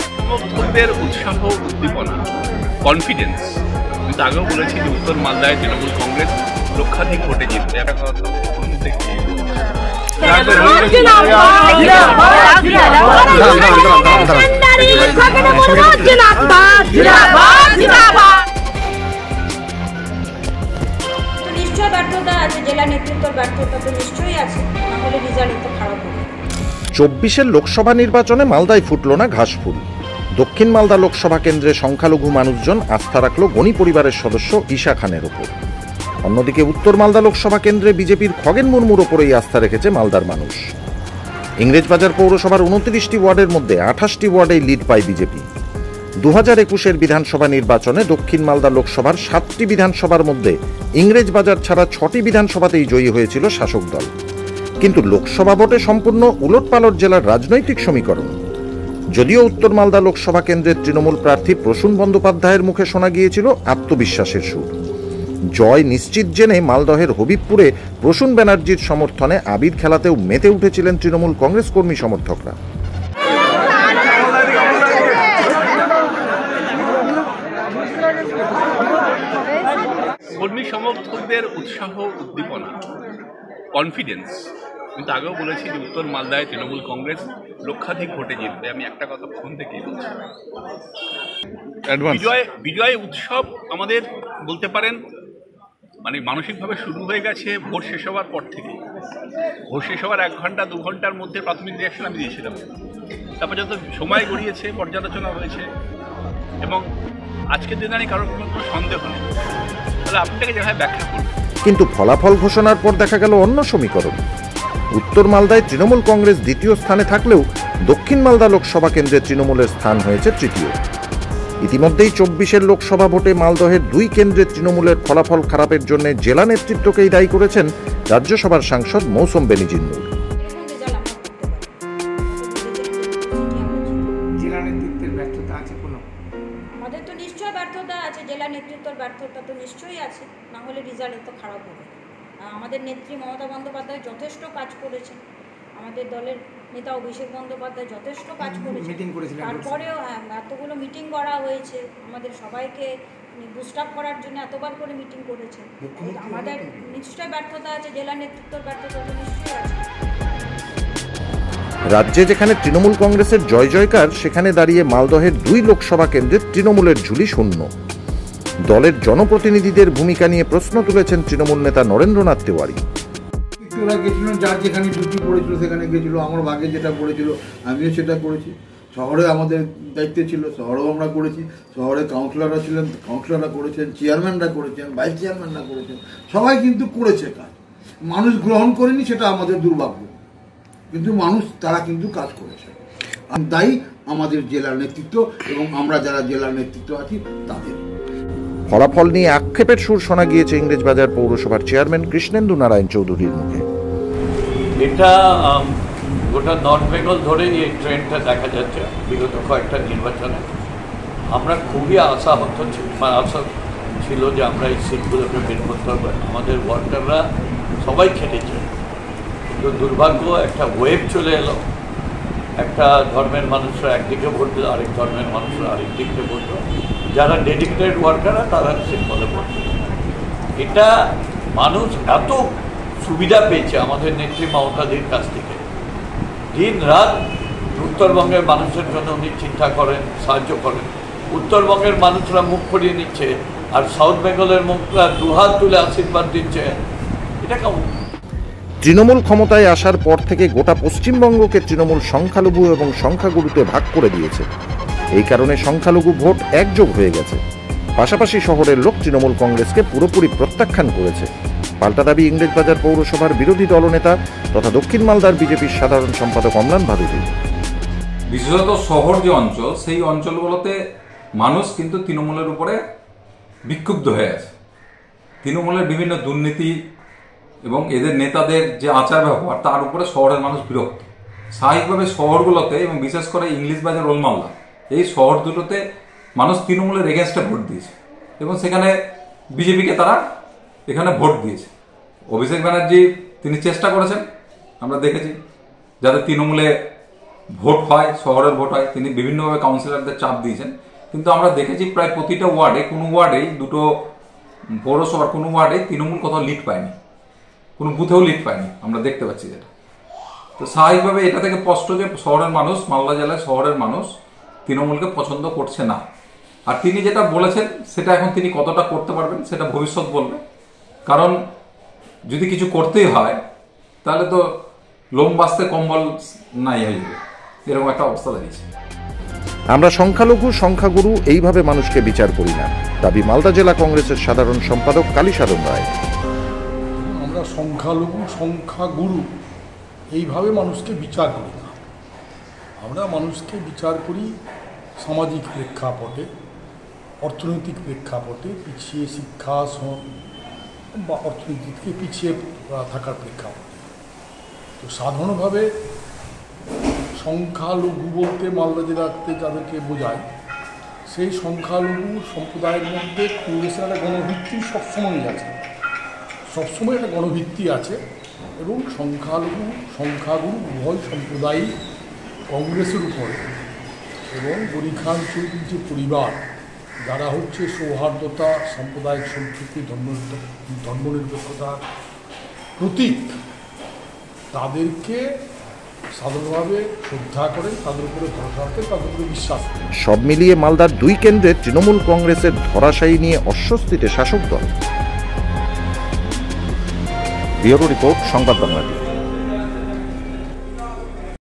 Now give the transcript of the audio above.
সমর্থকদের উৎসাহ উদ্দীপনা কনফিডেন্স কিন্তু আগেও বলেছি যে উত্তর মালদায় তৃণমূল কংগ্রেস লক্ষাধিক ভোটে জিতবে একটা কথা নিশ্চয় ব্যর্থতা আছে, জেলা নেতৃত্বের ব্যর্থতা তো নিশ্চয়ই আছে, না হলে রেজাল্ট তো খারাপ হবে। 24-এর লোকসভা নির্বাচনে মালদায় ফুটল না ঘাসফুল। দক্ষিণ মালদা লোকসভা কেন্দ্রে সংখ্যালঘু মানুষজন আস্থা রাখল গণি পরিবারের সদস্য ঈশা খানের ওপর। অন্যদিকে উত্তর মালদা লোকসভা কেন্দ্রে বিজেপির খগেন মুর্মুর ওপরেই আস্থা রেখেছে মালদার মানুষ। ইংরেজবাজার পৌরসভার 29টি ওয়ার্ডের মধ্যে 28টি ওয়ার্ডেই লিড পায় বিজেপি। 2021-এর বিধানসভা নির্বাচনে দক্ষিণ মালদা লোকসভার 7টি বিধানসভার মধ্যে ইংরেজবাজার ছাড়া 6টি বিধানসভাতেই জয়ী হয়েছিল শাসক দল। কিন্তু লোকসভা ভোটে সম্পূর্ণ উলটপালট জেলার রাজনৈতিক সমীকরণ। যদিও উত্তর মালদা লোকসভা কেন্দ্রের তৃণমূল প্রার্থী প্রসূন বন্দ্যোপাধ্যায়ের মুখে শোনা গিয়েছিল আত্মবিশ্বাসের সুর। জয় নিশ্চিত জেনে মালদহের হবিবপুরে প্রসূন ব্যানার্জির সমর্থনে আবির খেলাতেও মেতে উঠেছিলেন তৃণমূল কংগ্রেস কর্মী সমর্থকরা। কর্মী সমর্থকদের উৎসাহ উদ্দীপনা কনফিডেন্স কিন্তু আগেও বলেছি যে উত্তর মালদায় তৃণমূল কংগ্রেস লক্ষাধিক ভোটে জিতবে। আমি একটা কথা ফোন থেকেই বলছি, বিজয় উৎসব আমাদের বলতে পারেন মানে মানসিকভাবে শুরু হয়ে গেছে ভোট শেষ হওয়ার পর থেকে। ভোট শেষ হওয়ার 1 ঘন্টা 2 ঘন্টার মধ্যে প্রাথমিক রিয়াকশন আমি দিয়েছিলাম। তারপর যত সময় গড়িয়েছে পর্যালোচনা হয়েছে এবং আজকের দিনে কারোর কোনো সন্দেহ নেই। তাহলে আপনাকে যেভাবে ব্যাখ্যা করুন। কিন্তু ফলাফল ঘোষণার পর দেখা গেল অন্য সমীকরণ। উত্তর মালদায় তৃণমূল কংগ্রেস দ্বিতীয় স্থানে থাকলেও দক্ষিণ মালদা লোকসভা কেন্দ্রে তৃণমূলের স্থান হয়েছে তৃতীয়। ইতিমধ্যেই 24-এর লোকসভা ভোটে মালদহের 2 কেন্দ্রে তৃণমূলের ফলাফল খারাপের জন্য জেলা নেতৃত্বকেই দায়ী করেছেন রাজ্যসভার সাংসদ মৌসুম বেনিজিন্নুর। আমাদের তো নিশ্চয় ব্যর্থতা আছে, জেলা নেতৃত্বের ব্যর্থতা তো নিশ্চয়ই আছে, না হলে রেজাল্ট তো খারাপ হবে। আমাদের নেত্রী মমতা বন্দ্যোপাধ্যায় যথেষ্ট কাজ করেছেন, আমাদের দলের নেতা অভিষেক বন্দ্যোপাধ্যায় যথেষ্ট কাজ করেছেন। তারপরেও এতগুলো মিটিং করা হয়েছে, আমাদের সবাইকে বুস্ট আপ করার জন্য এতবার করে মিটিং করেছে। আমাদের নিশ্চয় ব্যর্থতা আছে, জেলা নেতৃত্বের ব্যর্থতা তো নিশ্চয়ই আছে। রাজ্যে যেখানে তৃণমূল কংগ্রেসের জয় জয়কার, সেখানে দাঁড়িয়ে মালদহের 2 লোকসভা কেন্দ্রে তৃণমূলের ঝুলি শূন্য। দলের জনপ্রতিনিধিদের ভূমিকা নিয়ে প্রশ্ন তুলেছেন তৃণমূল নেতা নরেন্দ্রনাথ তিওয়ারি। গেছিল যার যেখানে ডিউটি পড়েছিল সেখানে গেছিল, আমার ভাগে যেটা পড়েছিল আমিও সেটা করেছি। শহরে আমাদের দায়িত্ব ছিল, শহরেও আমরা করেছি। শহরে কাউন্সিলররা ছিলেন, কাউন্সিলররা করেছেন, চেয়ারম্যানরা করেছেন, ভাইস চেয়ারম্যানরা করেছেন, সবাই কিন্তু করেছে কাজ। মানুষ গ্রহণ করেনি, সেটা আমাদের দুর্ভাগ্য, কিন্তু মানুষ তারা কিন্তু কাজ করেছে। দায়ী আমাদের জেলার নেতৃত্ব এবং আমরা যারা জেলার নেতৃত্ব আছি তাদের। ফলাফল নিয়ে আক্ষেপের সুর শোনা গিয়েছে ইংরেজবাজার পৌরসভার চেয়ারম্যান কৃষ্ণেন্দু নারায়ণ চৌধুরীর মুখে। এটা গোটা নর্থ বেঙ্গল ধরেই এই ট্রেন্ডটা দেখা যাচ্ছে বিগত কয়েকটা নির্বাচনে। আমরা খুবই আশা ছিল যে আমরা এই সিটগুলোকে বের করতে পারবো। আমাদের ওয়ার্কাররা সবাই খেটেছে, কিন্তু দুর্ভাগ্য একটা ওয়েভ চলে এলো। একটা ধর্মের মানুষরা একদিকে ভোট দিল, আরেক ধর্মের মানুষরা আরেক দিকে ভোট দিল। যারা ডেডিকেটেড ওয়ার্কাররা তারা সিম্পলে ভোট দিল। এটা মানুষ এত সুবিধা পেয়েছে আমাদের নেত্রী মমতাদির কাছ থেকে। দিন রাত উত্তরবঙ্গের মানুষের জন্য উনি চিন্তা করেন, সাহায্য করেন। উত্তরবঙ্গের মানুষরা মুখ ফিরিয়ে নিচ্ছে, আর সাউথ বেঙ্গলের মুখরা দুহাত তুলে আশীর্বাদ দিচ্ছে। এটা কেমন? তৃণমূল ক্ষমতায় আসার পর থেকে গোটা পশ্চিমবঙ্গকে তৃণমূল সংখ্যালঘু এবং সংখ্যাগুরুতে ভাগ করে দিয়েছে। এই কারণে সংখ্যালঘু ভোট একযোগ হয়ে গেছে। পাশাপাশি শহরের লোক তৃণমূল কংগ্রেসকে পুরোপুরি প্রত্যাখ্যান করেছে। পাল্টা দাবি ইংরেজবাজার পৌরসভার বিরোধী দলনেতা তথা দক্ষিণ মালদার বিজেপির সাধারণ সম্পাদক অম্লান ভাদুরী। বিশেষত শহর যে অঞ্চল, সেই অঞ্চলগুলোতে মানুষ কিন্তু তৃণমূলের উপরে বিক্ষুব্ধ হয়ে আছে। তৃণমূলের বিভিন্ন দুর্নীতি এবং এদের নেতাদের যে আচার ব্যবহার, তার উপরে শহরের মানুষ বিরক্ত। স্বাভাবিকভাবে শহরগুলোতে এবং বিশেষ করে ইংলিশবাজার ওল্ড মালদা, এই শহর দুটোতে মানুষ তৃণমূলের এগেনস্টে ভোট দিয়েছে এবং সেখানে বিজেপিকে তারা এখানে ভোট দিয়েছে। অভিষেক ব্যানার্জি তিনি চেষ্টা করেছেন আমরা দেখেছি যাদের তৃণমূলে ভোট হয়, শহরের ভোট হয়, তিনি বিভিন্নভাবে কাউন্সিলরদের চাপ দিয়েছেন। কিন্তু আমরা দেখেছি প্রায় প্রতিটা ওয়ার্ডে, কোনো ওয়ার্ডেই, দুটো পৌরসভার কোনো ওয়ার্ডে তৃণমূল কোথাও লিড পায়নি, কোনো বুথেও লিড পায়নি, আমরা দেখতে পাচ্ছি যেটা। তো স্বাভাবিকভাবে এটা থেকে স্পষ্ট যে শহরের মানুষ, মালদা জেলায় শহরের মানুষ তৃণমূলকে পছন্দ করছে না। আর তিনি যেটা বলেছেন সেটা এখন তিনি কতটা করতে পারবেন সেটা ভবিষ্যৎ বলবে। কারণ যদি কিছু করতেই হয় তাহলে তো লোম বাঁচতে কম্বল নাই হয়ে যাবে, এরকম একটা অবস্থা দাঁড়িয়েছে। আমরা সংখ্যালঘু সংখ্যাগুরু এইভাবে মানুষকে বিচার করি না, দাবি মালদা জেলা কংগ্রেসের সাধারণ সম্পাদক কালীসাধন রায়। আমরা সংখ্যালঘু সংখ্যাগুরু এইভাবে মানুষকে বিচার করি না, আমরা মানুষকে বিচার করি সামাজিক প্রেক্ষাপটে, অর্থনৈতিক প্রেক্ষাপটে, পিছিয়ে শিক্ষা বা অর্থনীতি থেকে পিছিয়ে থাকার প্রেক্ষাপটে। তো সাধারণভাবে সংখ্যালঘু বলতে মালদা জেলাতে যাদেরকে বোঝায়, সেই সংখ্যালঘু সম্প্রদায়ের মধ্যে কংগ্রেসের একটা গণভিত্তি সবসময়ই আছে, সবসময় একটা গণভিত্তি আছে। এবং সংখ্যালঘু সংখ্যাগুরু উভয় সম্প্রদায়ই কংগ্রেসের উপরে এবং গনি খান চৌধুরীর যে পরিবার, যারা হচ্ছে সৌহার্দ্যতা, সাম্প্রদায়িক সম্প্রীতি, ধর্মনিরপেক্ষতার প্রতীক, তাদেরকে সাধারণভাবে শ্রদ্ধা করেন, তাদের উপরে ভরসা রাখেন, তাদের উপরে বিশ্বাস করেন। সব মিলিয়ে মালদার দুই কেন্দ্রে তৃণমূল কংগ্রেসের ধরাশায়ী নিয়ে অস্বস্তিতে শাসক দল। ব্যুরো রিপোর্ট, সংবাদ বাংলা।